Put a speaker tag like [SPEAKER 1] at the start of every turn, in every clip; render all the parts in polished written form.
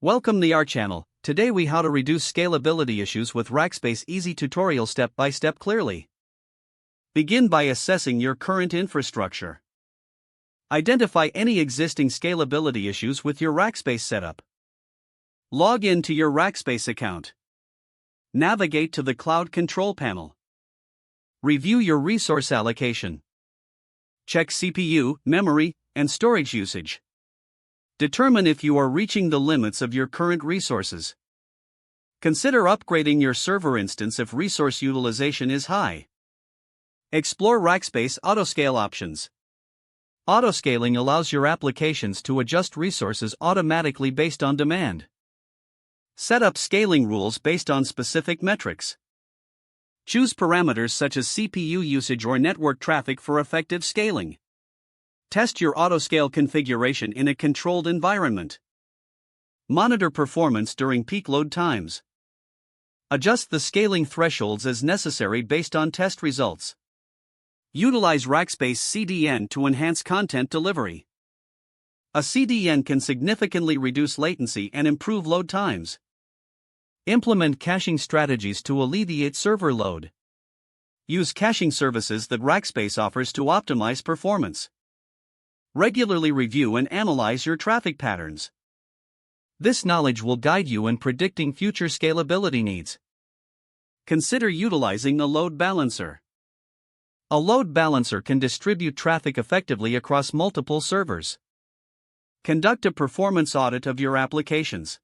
[SPEAKER 1] Welcome to our channel. Today we how to reduce scalability issues with Rackspace easy tutorial step by step clearly. Begin by assessing your current infrastructure. Identify any existing scalability issues with your Rackspace setup. Log in to your Rackspace account. Navigate to the Cloud Control panel. Review your resource allocation. Check CPU, memory, and storage usage. Determine if you are reaching the limits of your current resources. Consider upgrading your server instance if resource utilization is high. Explore Rackspace Autoscale options. Autoscaling allows your applications to adjust resources automatically based on demand. Set up scaling rules based on specific metrics. Choose parameters such as CPU usage or network traffic for effective scaling. Test your autoscale configuration in a controlled environment. Monitor performance during peak load times. Adjust the scaling thresholds as necessary based on test results. Utilize Rackspace CDN to enhance content delivery. A CDN can significantly reduce latency and improve load times. Implement caching strategies to alleviate server load. Use caching services that Rackspace offers to optimize performance. Regularly review and analyze your traffic patterns. This knowledge will guide you in predicting future scalability needs. Consider utilizing a load balancer. A load balancer can distribute traffic effectively across multiple servers. Conduct a performance audit of your applications.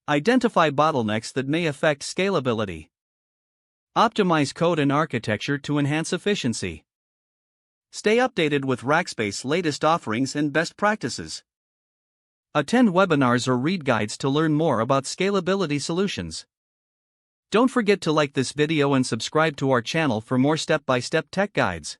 [SPEAKER 1] Identify bottlenecks that may affect scalability. Optimize code and architecture to enhance efficiency. Stay updated with Rackspace latest offerings and best practices. Attend webinars or read guides to learn more about scalability solutions. Don't forget to like this video and subscribe to our channel for more step-by-step tech guides.